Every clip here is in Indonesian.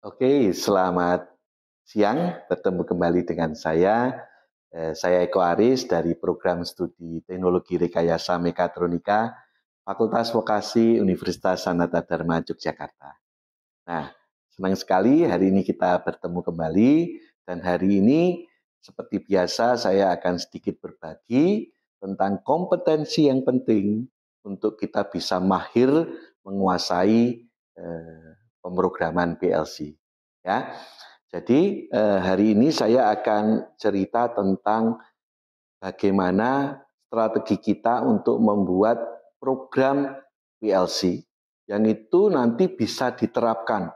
Oke, selamat siang. Bertemu kembali dengan saya. Saya Eko Aris dari Program Studi Teknologi Rekayasa Mekatronika, Fakultas Vokasi Universitas Sanata Dharma Yogyakarta. Nah, senang sekali hari ini kita bertemu kembali dan hari ini seperti biasa saya akan sedikit berbagi tentang kompetensi yang penting untuk kita bisa mahir menguasai pemrograman PLC. Ya, jadi hari ini saya akan cerita tentang bagaimana strategi kita untuk membuat program PLC yang itu nanti bisa diterapkan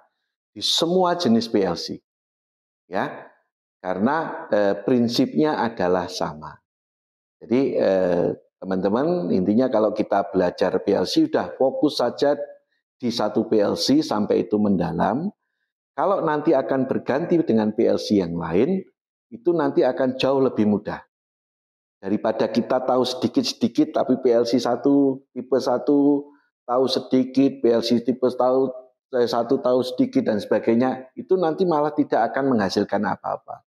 di semua jenis PLC, ya, karena prinsipnya adalah sama. Jadi teman-teman, intinya kalau kita belajar PLC sudah fokus saja di satu PLC sampai itu mendalam. Kalau nanti akan berganti dengan PLC yang lain, itu nanti akan jauh lebih mudah. Daripada kita tahu sedikit-sedikit, tapi PLC 1, tipe 1, tahu sedikit, PLC tipe 1 tahu sedikit, dan sebagainya, itu nanti malah tidak akan menghasilkan apa-apa.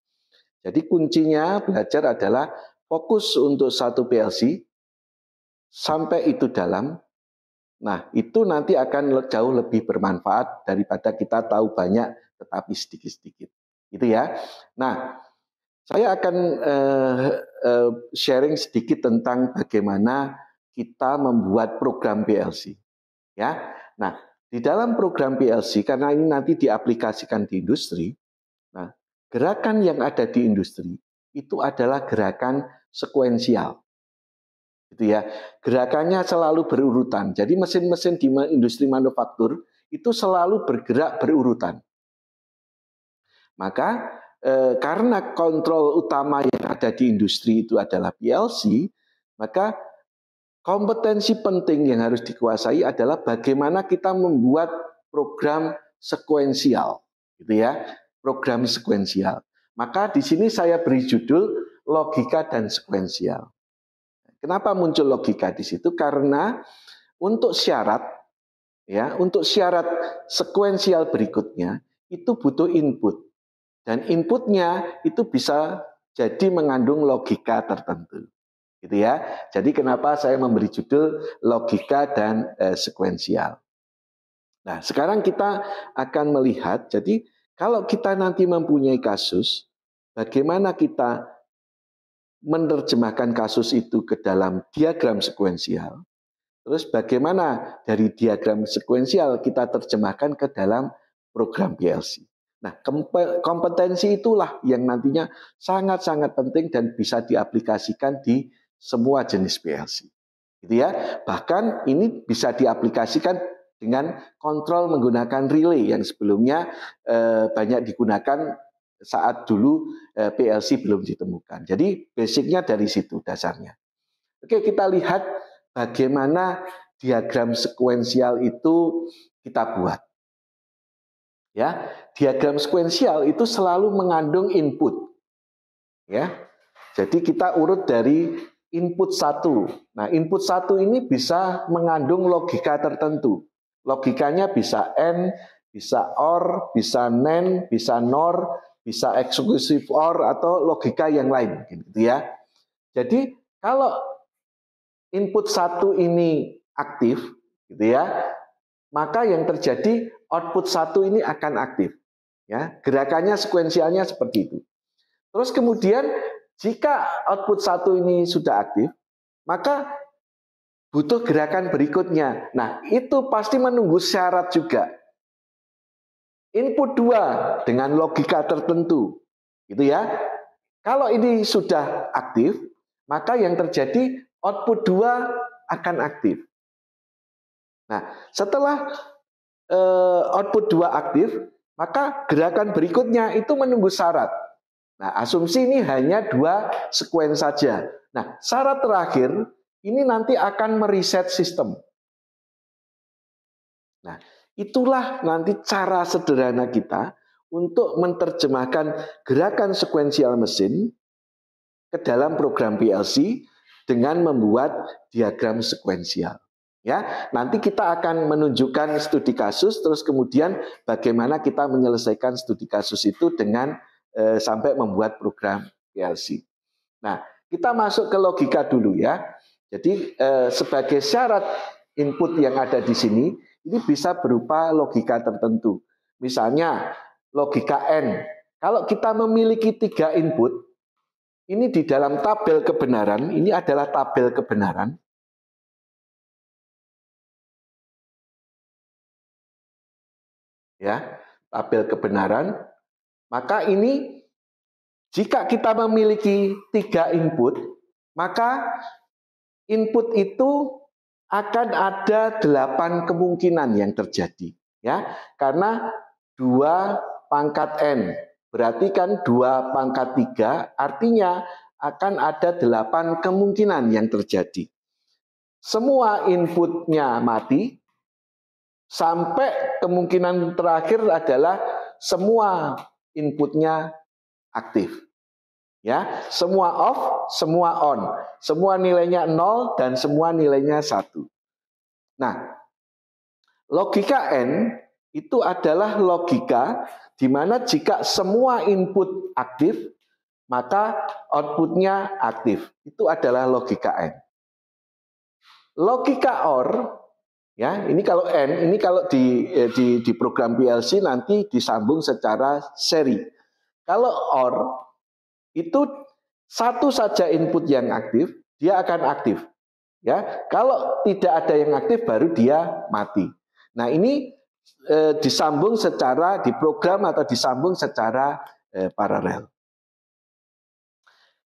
Jadi kuncinya belajar adalah fokus untuk satu PLC, sampai itu dalam. Nah, itu nanti akan jauh lebih bermanfaat daripada kita tahu banyak tetapi sedikit-sedikit. Gitu ya. Nah, saya akan sharing sedikit tentang bagaimana kita membuat program PLC. Ya. Nah, di dalam program PLC, karena ini nanti diaplikasikan di industri, nah, gerakan yang ada di industri itu adalah gerakan sekuensial. Gitu ya. Gerakannya selalu berurutan. Jadi mesin-mesin di industri manufaktur itu selalu bergerak berurutan. Maka karena kontrol utama yang ada di industri itu adalah PLC, maka kompetensi penting yang harus dikuasai adalah bagaimana kita membuat program sekuensial, gitu ya. Program sekuensial. Maka di sini saya beri judul logika dan sekuensial. Kenapa muncul logika di situ? Karena untuk syarat sekuensial berikutnya itu butuh input. Dan inputnya itu bisa jadi mengandung logika tertentu. Gitu ya. Jadi kenapa saya memberi judul logika dan sekuensial. Nah, sekarang kita akan melihat, jadi kalau kita nanti mempunyai kasus, bagaimana kita menerjemahkan kasus itu ke dalam diagram sekuensial. Terus bagaimana dari diagram sekuensial kita terjemahkan ke dalam program PLC. Nah, kompetensi itulah yang nantinya sangat-sangat penting dan bisa diaplikasikan di semua jenis PLC. Gitu ya. Bahkan ini bisa diaplikasikan dengan kontrol menggunakan relay yang sebelumnya banyak digunakan saat dulu PLC belum ditemukan. Jadi basicnya dari situ dasarnya. Oke, kita lihat bagaimana diagram sekuensial itu kita buat. Ya, diagram sekuensial itu selalu mengandung input. Ya. Jadi kita urut dari input 1. Nah, input 1 ini bisa mengandung logika tertentu. Logikanya bisa AND, bisa OR, bisa NAND, bisa NOR, bisa exclusive OR atau logika yang lain gitu ya. Jadi kalau input 1 ini aktif gitu ya, maka yang terjadi output 1 ini akan aktif. Ya, gerakannya sekuensialnya seperti itu. Terus kemudian jika output 1 ini sudah aktif, maka butuh gerakan berikutnya. Nah, itu pasti menunggu syarat juga. Input 2 dengan logika tertentu. Gitu ya. Kalau ini sudah aktif, maka yang terjadi output 2 akan aktif. Nah, setelah output 2 aktif, maka gerakan berikutnya itu menunggu syarat. Nah, asumsi ini hanya 2 sekuen saja. Nah, syarat terakhir ini nanti akan mereset sistem. Nah, itulah nanti cara sederhana kita untuk menerjemahkan gerakan sekuensial mesin ke dalam program PLC dengan membuat diagram sekuensial. Ya, nanti kita akan menunjukkan studi kasus, terus kemudian bagaimana kita menyelesaikan studi kasus itu dengan sampai membuat program PLC. Nah, kita masuk ke logika dulu ya. Jadi sebagai syarat input yang ada di sini, ini bisa berupa logika tertentu. Misalnya logika N. Kalau kita memiliki 3 input, ini di dalam tabel kebenaran, ini adalah tabel kebenaran. Ya, tabel kebenaran. Maka ini jika kita memiliki 3 input, maka input itu akan ada 8 kemungkinan yang terjadi, ya. Karena 2 pangkat N, berarti kan 2 pangkat 3, artinya akan ada 8 kemungkinan yang terjadi. Semua inputnya mati, sampai kemungkinan terakhir adalah semua inputnya aktif. Ya, semua off, semua on. Semua nilainya 0 dan semua nilainya 1. Nah, logika N itu adalah logika di mana jika semua input aktif, maka outputnya aktif. Itu adalah logika N. Logika OR, ya, ini kalau N, ini kalau di program PLC nanti disambung secara seri. Kalau OR itu satu saja input yang aktif, dia akan aktif. Ya, kalau tidak ada yang aktif baru dia mati. Nah, ini disambung secara diprogram atau disambung secara paralel.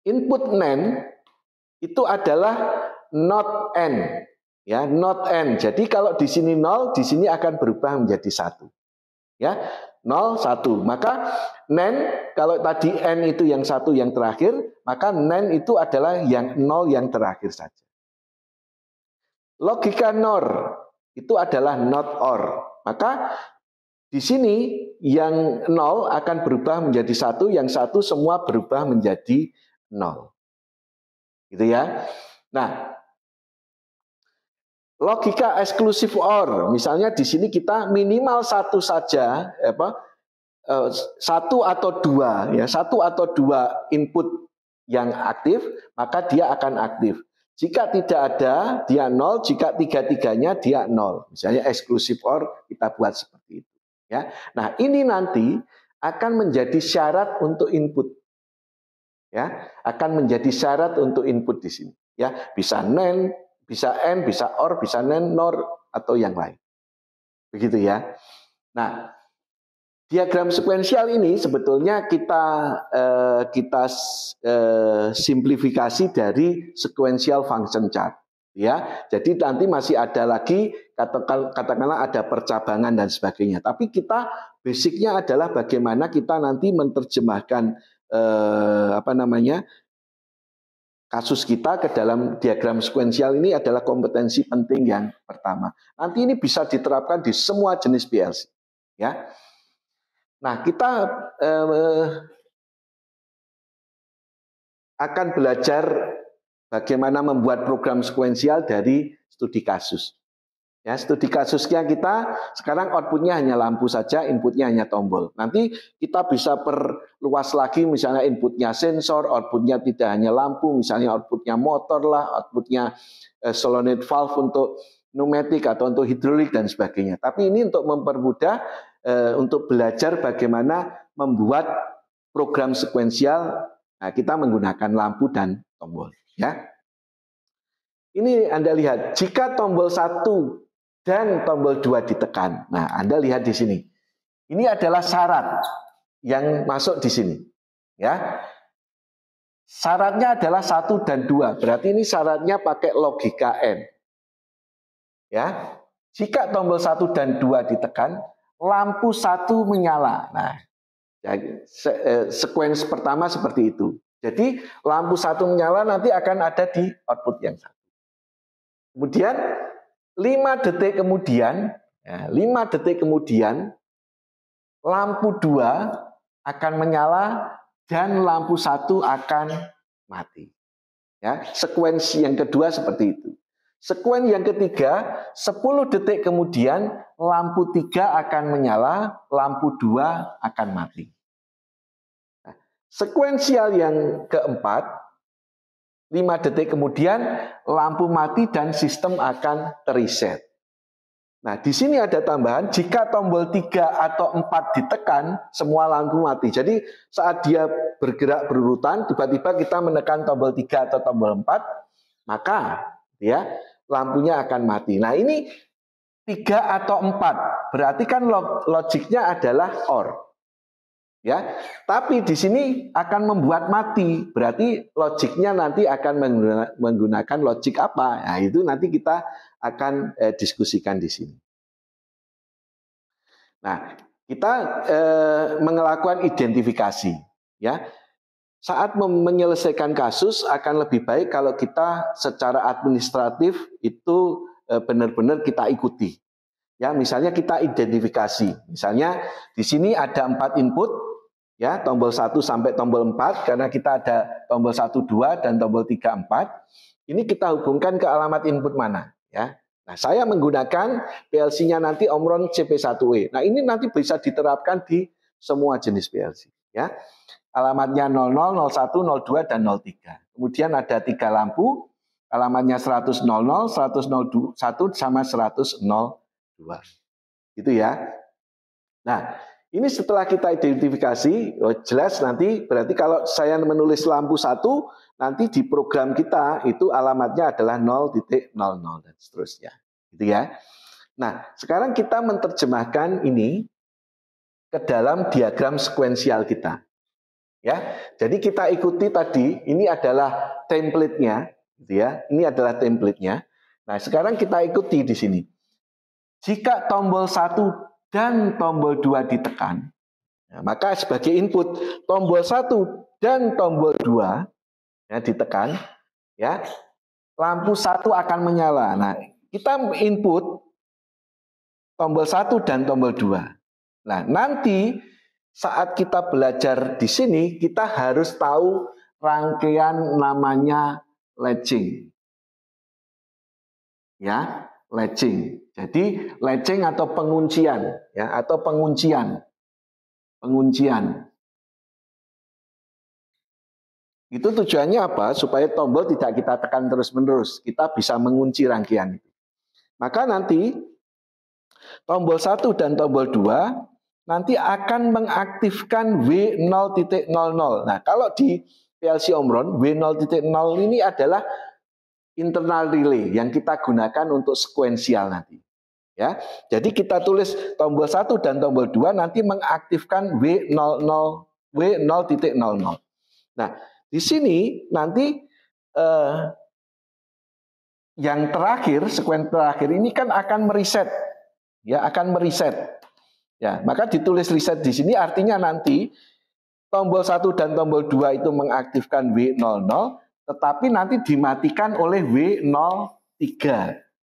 Input NAND itu adalah not N. Ya, not N. Jadi kalau di sini 0, di sini akan berubah menjadi 1. Ya, 0, 1. Maka NAND, kalau tadi N itu yang 1 yang terakhir, maka NAND itu adalah yang 0 yang terakhir saja. Logika NOR itu adalah not OR. Maka di sini yang 0 akan berubah menjadi 1, yang 1 semua berubah menjadi 0. Gitu ya. Nah, logika eksklusif OR, misalnya di sini kita minimal 1 saja, satu atau 2, ya, 1 atau 2 input yang aktif, maka dia akan aktif. Jika tidak ada, dia 0. Jika 3-3-nya, dia 0. Misalnya eksklusif OR kita buat seperti itu. Ya. Nah, ini nanti akan menjadi syarat untuk input. Ya, akan menjadi syarat untuk input di sini. Ya, bisa NAND, bisa N, bisa OR, bisa NAND, NOR, atau yang lain. Begitu ya. Nah, diagram sekuensial ini sebetulnya kita simplifikasi dari sequential function chart. Ya, jadi nanti masih ada lagi katakanlah ada percabangan dan sebagainya. Tapi kita basicnya adalah bagaimana kita nanti menerjemahkan kasus kita ke dalam diagram sekuensial. Ini adalah kompetensi penting yang pertama. Nanti ini bisa diterapkan di semua jenis PLC. Ya. Nah, kita akan belajar bagaimana membuat program sekuensial dari studi kasus. Ya, studi kasusnya kita sekarang outputnya hanya lampu saja, inputnya hanya tombol. Nanti kita bisa perluas lagi, misalnya inputnya sensor, outputnya tidak hanya lampu, misalnya outputnya motor lah, outputnya solenoid valve untuk pneumatik atau untuk hidrolik dan sebagainya. Tapi ini untuk mempermudah, untuk belajar bagaimana membuat program sekuensial. Nah, kita menggunakan lampu dan tombol. Ya. Ini Anda lihat, jika tombol 1 dan tombol 2 ditekan. Nah, Anda lihat di sini. Ini adalah syarat yang masuk di sini. Ya. Syaratnya adalah 1 dan 2. Berarti ini syaratnya pakai logika N. Ya. Jika tombol 1 dan 2 ditekan, lampu 1 menyala. Nah, sekuens pertama seperti itu. Jadi lampu 1 menyala nanti akan ada di output yang 1. Kemudian 5 detik kemudian, ya, 5 detik kemudian lampu 2 akan menyala dan lampu 1 akan mati. Ya, sekuensi yang kedua seperti itu. Sekuen yang ketiga, 10 detik kemudian lampu 3 akan menyala, lampu 2 akan mati. Nah, sekuensial yang keempat, 5 detik kemudian lampu mati dan sistem akan terreset. Nah, di sini ada tambahan, jika tombol 3 atau 4 ditekan, semua lampu mati. Jadi saat dia bergerak berurutan, tiba-tiba kita menekan tombol 3 atau tombol 4, maka ya lampunya akan mati. Nah, ini 3 atau 4, berarti kan logiknya adalah OR. Ya, tapi di sini akan membuat mati, berarti logiknya nanti akan menggunakan logik apa? Nah, itu nanti kita akan diskusikan di sini. Nah, kita melakukan identifikasi, ya. Saat menyelesaikan kasus akan lebih baik kalau kita secara administratif itu benar-benar kita ikuti. Ya, misalnya kita identifikasi. Misalnya di sini ada 4 input, ya, tombol 1 sampai tombol 4 karena kita ada tombol 1 2 dan tombol 3 4. Ini kita hubungkan ke alamat input mana, ya. Nah, saya menggunakan PLC-nya nanti Omron CP1E. Nah, ini nanti bisa diterapkan di semua jenis PLC, ya. Alamatnya 00, 01, 02, dan 03. Kemudian ada 3 lampu, alamatnya 100, 00, 100, 01, sama 100, 02. Gitu ya. Nah, ini setelah kita identifikasi, jelas nanti berarti kalau saya menulis lampu 1, nanti di program kita itu alamatnya adalah 0.00 dan seterusnya. Gitu ya. Nah, sekarang kita menerjemahkan ini ke dalam diagram sekuensial kita. Ya, jadi kita ikuti tadi, ini adalah template-nya, gitu ya. Ini adalah template-nya. Nah, sekarang kita ikuti di sini. Jika tombol 1 dan tombol 2 ditekan, ya, maka sebagai input tombol 1 dan tombol 2 ya, ditekan, ya, lampu 1 akan menyala. Nah, kita input tombol 1 dan tombol 2. Nah, nanti saat kita belajar di sini, kita harus tahu rangkaian namanya latching. Ya, latching. Jadi latching atau penguncian, ya, atau penguncian. Penguncian. Itu tujuannya apa? Supaya tombol tidak kita tekan terus-menerus. Kita bisa mengunci rangkaian itu. Maka nanti tombol 1 dan tombol 2 nanti akan mengaktifkan W0.00. Nah, kalau di PLC Omron, W0.00 ini adalah internal relay yang kita gunakan untuk sekuensial nanti. Ya, jadi kita tulis tombol 1 dan tombol 2 nanti mengaktifkan W0.00. Nah, di sini nanti yang terakhir, sekuen terakhir ini kan akan mereset. Ya, akan mereset. Ya, maka ditulis reset di sini artinya nanti tombol 1 dan tombol 2 itu mengaktifkan W00, tetapi nanti dimatikan oleh W03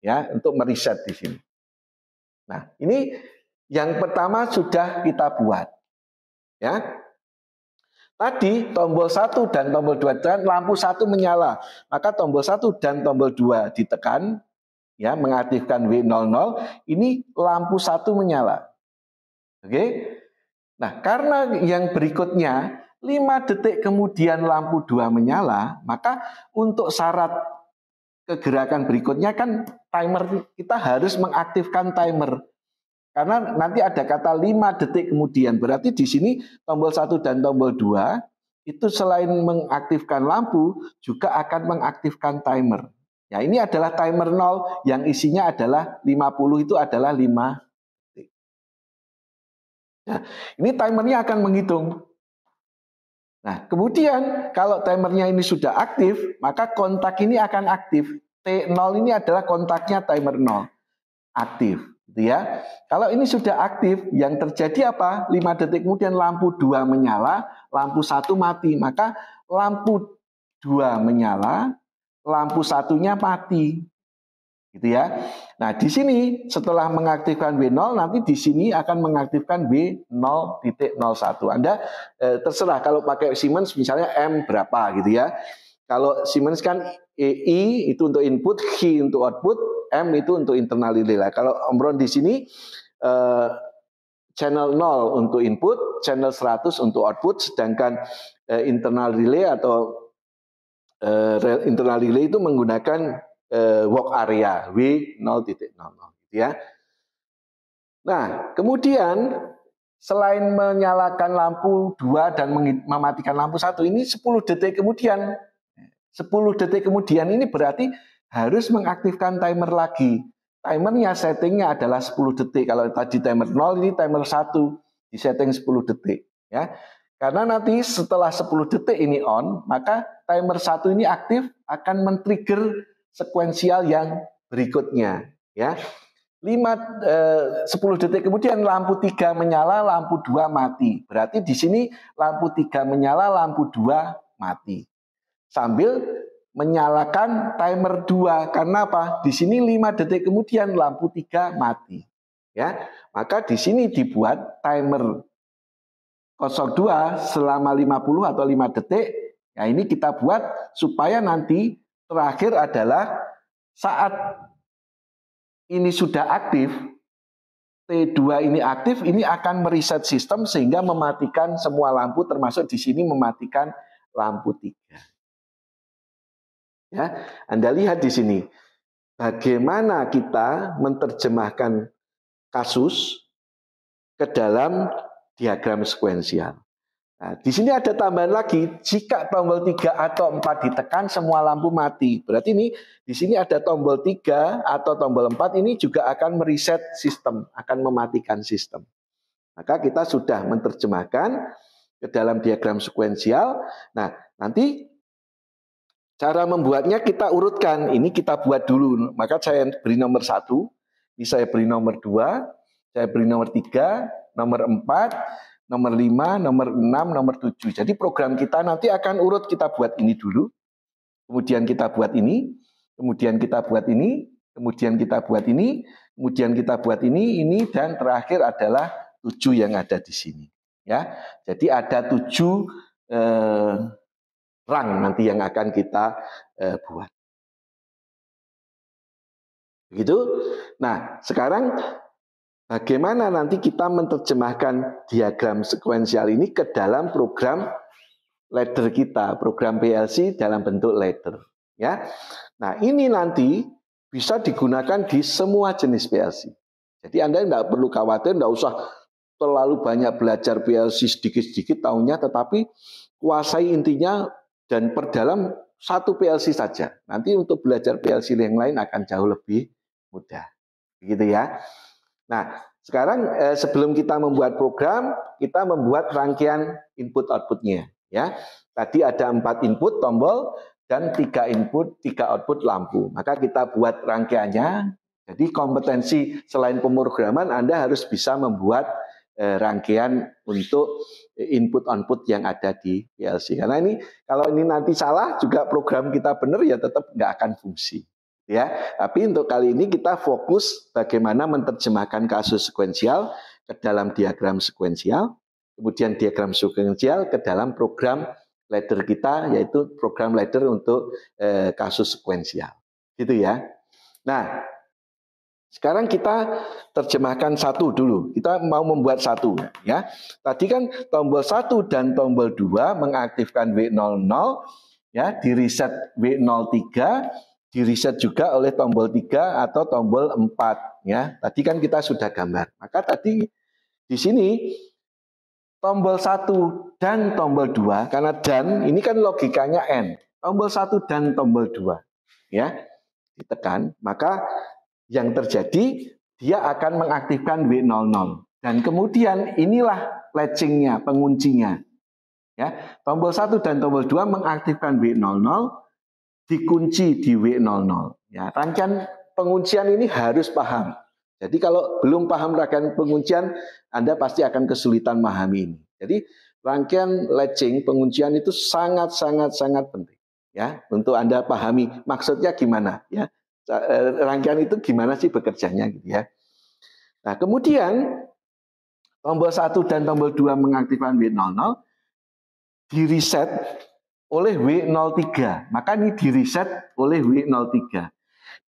ya untuk mereset di sini. Nah, ini yang pertama sudah kita buat. Ya. Tadi tombol 1 dan tombol 2 ditekan, lampu 1 menyala. Maka tombol 1 dan tombol 2 ditekan ya mengaktifkan W00, ini lampu 1 menyala. Oke. Nah, karena yang berikutnya 5 detik kemudian lampu 2 menyala, maka untuk syarat kegerakan berikutnya kan timer kita harus mengaktifkan timer. Karena nanti ada kata 5 detik kemudian, berarti di sini tombol 1 dan tombol 2 itu selain mengaktifkan lampu juga akan mengaktifkan timer. Ya, ini adalah timer 0 yang isinya adalah 50 itu adalah 5. Nah, ini timernya akan menghitung. Nah, kemudian kalau timernya ini sudah aktif, maka kontak ini akan aktif. T0 ini adalah kontaknya timer 0. Aktif, gitu ya. Kalau ini sudah aktif, yang terjadi apa? 5 detik kemudian lampu 2 menyala, lampu 1 mati. Maka lampu 2 menyala, lampu 1-nya mati. Gitu ya. Nah, di sini setelah mengaktifkan W0 nanti di sini akan mengaktifkan W0.01. Anda terserah kalau pakai Siemens misalnya M berapa gitu ya. Kalau Siemens kan EI itu untuk input, H untuk output, M itu untuk internal relay. Kalau Omron di sini channel 0 untuk input, channel 100 untuk output, sedangkan internal relay atau internal relay itu menggunakan work area W0.00 ya. Nah, kemudian selain menyalakan lampu 2 dan mematikan lampu 1 ini 10 detik kemudian ini berarti harus mengaktifkan timer lagi. Timernya settingnya adalah 10 detik. Kalau tadi timer 0 ini timer 1 di setting 10 detik ya. Karena nanti setelah 10 detik ini on, maka timer 1 ini aktif akan men-trigger sekuensial yang berikutnya ya. 10 detik kemudian lampu 3 menyala, lampu 2 mati. Berarti di sini lampu 3 menyala, lampu 2 mati. Sambil menyalakan timer 2. Karena apa? Di sini 5 detik kemudian lampu 3 mati. Ya. Maka di sini dibuat timer 02 selama 50 atau 5 detik. Ya, ini kita buat supaya nanti terakhir adalah saat ini sudah aktif, T2 ini aktif, ini akan mereset sistem sehingga mematikan semua lampu, termasuk di sini mematikan lampu 3. Ya, Anda lihat di sini, bagaimana kita menerjemahkan kasus ke dalam diagram sekuensial. Nah, di sini ada tambahan lagi, jika tombol 3 atau 4 ditekan semua lampu mati. Berarti ini di sini ada tombol 3 atau tombol 4 ini juga akan mereset sistem, akan mematikan sistem. Maka kita sudah menerjemahkan ke dalam diagram sekuensial. Nah, nanti cara membuatnya kita urutkan. Ini kita buat dulu. Maka saya beri nomor 1, ini saya beri nomor 2, saya beri nomor 3, nomor 4, nomor 5, nomor 6, nomor 7. Jadi program kita nanti akan urut, kita buat ini dulu. Kemudian kita buat ini. Kemudian kita buat ini. Kemudian kita buat ini. Kemudian kita buat ini. Dan terakhir adalah 7 yang ada di sini. Ya, jadi ada 7 rang nanti yang akan kita buat. Begitu. Nah, sekarang bagaimana nanti kita menerjemahkan diagram sekuensial ini ke dalam program ladder kita, program PLC dalam bentuk ladder, ya. Nah, ini nanti bisa digunakan di semua jenis PLC. Jadi Anda tidak perlu khawatir, tidak usah terlalu banyak belajar PLC sedikit-sedikit tahunya, tetapi kuasai intinya dan perdalam satu PLC saja. Nanti untuk belajar PLC yang lain akan jauh lebih mudah. Begitu ya. Nah, sekarang sebelum kita membuat program, kita membuat rangkaian input-outputnya. Ya, tadi ada 4 input tombol dan 3 input, 3 output lampu. Maka kita buat rangkaiannya. Jadi kompetensi selain pemrograman, Anda harus bisa membuat rangkaian untuk input-output yang ada di PLC. Karena ini kalau ini nanti salah juga program kita benar ya tetap nggak akan fungsi. Ya, tapi untuk kali ini kita fokus bagaimana menerjemahkan kasus sekuensial ke dalam diagram sekuensial, kemudian diagram sekuensial ke dalam program ladder kita, yaitu program ladder untuk kasus sekuensial, gitu ya. Nah, sekarang kita terjemahkan satu dulu. Kita mau membuat satu, ya. Tadi kan tombol 1 dan tombol 2 mengaktifkan W00, ya, di reset W03. Di-reset juga oleh tombol 3 atau tombol 4 ya. Tadi kan kita sudah gambar. Maka tadi di sini tombol 1 dan tombol 2 karena dan ini kan logikanya N. Tombol 1 dan tombol 2 ya ditekan, maka yang terjadi dia akan mengaktifkan W00 dan kemudian inilah latching-nya, penguncinya. Ya, tombol 1 dan tombol 2 mengaktifkan W00 dikunci di W00. Ya, rangkaian penguncian ini harus paham. Jadi kalau belum paham rangkaian penguncian, Anda pasti akan kesulitan memahami ini. Jadi rangkaian latching penguncian itu sangat penting ya untuk Anda pahami maksudnya gimana ya. Rangkaian itu gimana sih bekerjanya gitu ya. Nah, kemudian tombol 1 dan tombol 2 mengaktifkan W00 di reset oleh W03. Maka ini di-reset oleh W03.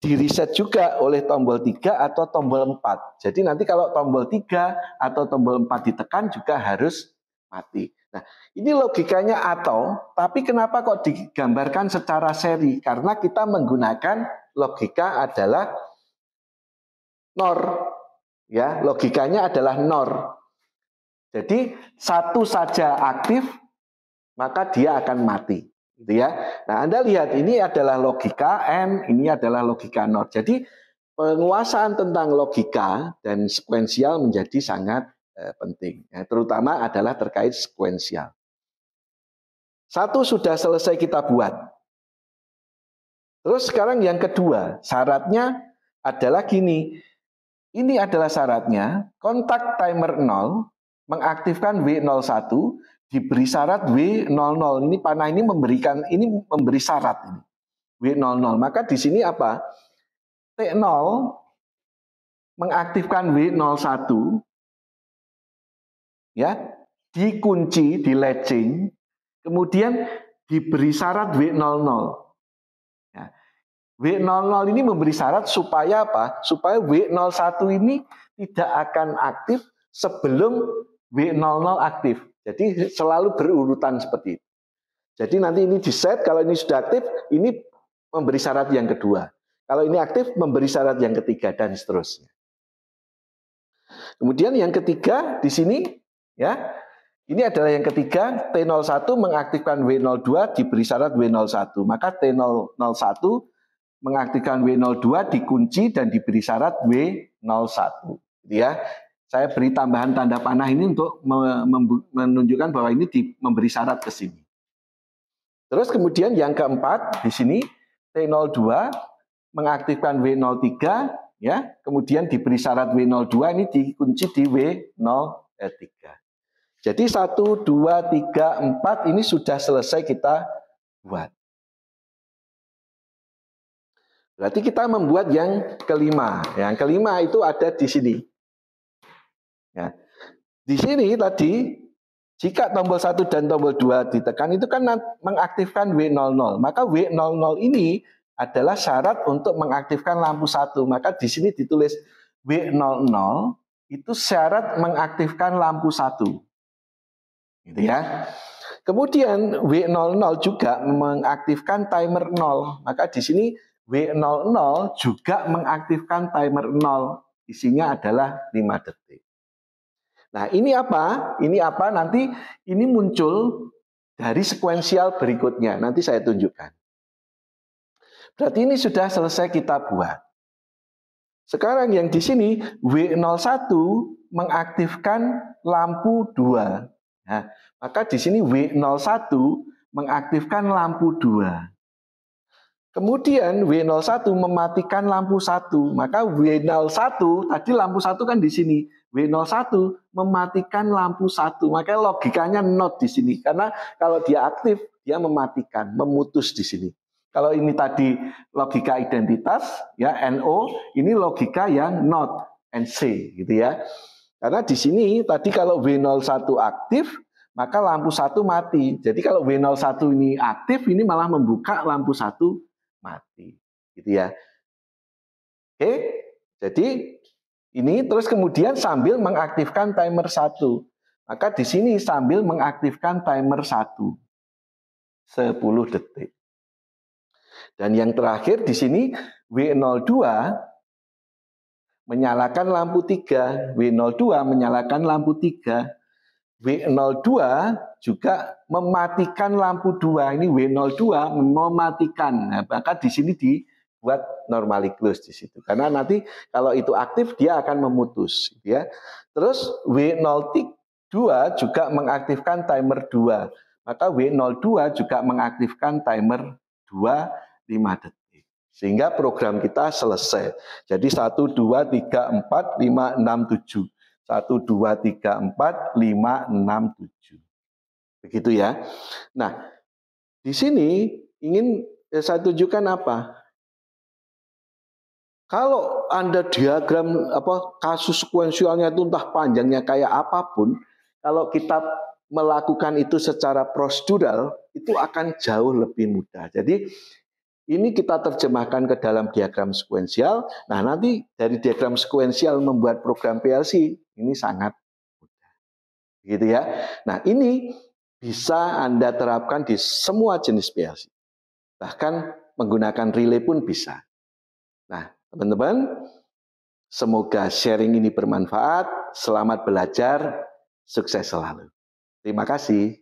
Di-reset juga oleh tombol 3 atau tombol 4. Jadi nanti kalau tombol 3 atau tombol 4 ditekan juga harus mati. Nah, ini logikanya atau, tapi kenapa kok digambarkan secara seri? Karena kita menggunakan logika adalah NOR. Ya, logikanya adalah NOR. Jadi satu saja aktif, maka dia akan mati. Gitu ya. Nah, Anda lihat ini adalah logika N, ini adalah logika NOR. Jadi penguasaan tentang logika dan sekuensial menjadi sangat penting. Ya, terutama adalah terkait sekuensial. Satu sudah selesai kita buat. Terus sekarang yang kedua, syaratnya adalah gini. Ini adalah syaratnya, kontak timer 0 mengaktifkan W01 diberi syarat W00. Ini panah ini memberi syarat ini. W00. Maka di sini apa? T0 mengaktifkan W01 ya, dikunci, di latching, kemudian diberi syarat W00. Ya. W00 ini memberi syarat supaya apa? Supaya W01 ini tidak akan aktif sebelum W00 aktif. Jadi selalu berurutan seperti itu. Jadi nanti ini di set, kalau ini sudah aktif, ini memberi syarat yang kedua. Kalau ini aktif, memberi syarat yang ketiga, dan seterusnya. Kemudian yang ketiga di sini, ya, ini adalah yang ketiga, T01 mengaktifkan W02 diberi syarat W01. Maka T01 mengaktifkan W02 dikunci dan diberi syarat W01. Ya, saya beri tambahan tanda panah ini untuk menunjukkan bahwa ini memberi syarat ke sini. Terus kemudian yang keempat di sini T02 mengaktifkan W03 ya, kemudian diberi syarat W02 ini dikunci di W03. Jadi 1 2 3 4 ini sudah selesai kita buat. Berarti kita membuat yang kelima. Yang kelima itu ada di sini. Ya. Di sini tadi, jika tombol 1 dan tombol 2 ditekan, itu kan mengaktifkan W00. Maka W00 ini adalah syarat untuk mengaktifkan lampu 1. Maka di sini ditulis W00 itu syarat mengaktifkan lampu 1. Gitu ya. Kemudian W00 juga mengaktifkan timer 0. Maka di sini W00 juga mengaktifkan timer 0. Isinya adalah 5 detik. Nah, ini apa? Ini apa? Nanti ini muncul dari sekuensial berikutnya. Nanti saya tunjukkan. Berarti ini sudah selesai kita buat. Sekarang yang di sini W01 mengaktifkan lampu 2. Nah, maka di sini W01 mengaktifkan lampu 2. Kemudian W01 mematikan lampu 1. Maka W01 tadi lampu 1 kan di sini. W01 mematikan lampu 1. Maka logikanya not di sini. Karena kalau dia aktif, dia mematikan, memutus di sini. Kalau ini tadi logika identitas, ya NO, ini logika yang not, NC gitu ya. Karena di sini tadi kalau W01 aktif, maka lampu 1 mati. Jadi kalau W01 ini aktif, ini malah membuka lampu 1 mati, gitu ya. Oke, jadi ini terus kemudian sambil mengaktifkan timer 1. Maka di sini sambil mengaktifkan timer 1. 10 detik. Dan yang terakhir di sini W02 menyalakan lampu 3, W02 menyalakan lampu 3. W02 juga mematikan lampu 2. Ini W02 mematikan. Nah, maka di sini dibuat normally close di situ. Karena nanti kalau itu aktif dia akan memutus, ya. Terus W02 juga mengaktifkan timer 2. Maka W02 juga mengaktifkan timer 2 5 detik. Sehingga program kita selesai. Jadi 1 2 3 4 5 6 7. 1, 2, 3, 4, 5, 6, 7. Begitu ya. Nah, di sini ingin saya tunjukkan apa? Kalau Anda diagram kasus sekuensialnya itu entah panjangnya kayak apapun, kalau kita melakukan itu secara prosedural itu akan jauh lebih mudah. Jadi ini kita terjemahkan ke dalam diagram sekuensial. Nah, nanti dari diagram sekuensial membuat program PLC ini sangat mudah. Gitu ya. Nah, ini bisa Anda terapkan di semua jenis PLC. Bahkan menggunakan relay pun bisa. Nah, teman-teman, semoga sharing ini bermanfaat. Selamat belajar. Sukses selalu. Terima kasih.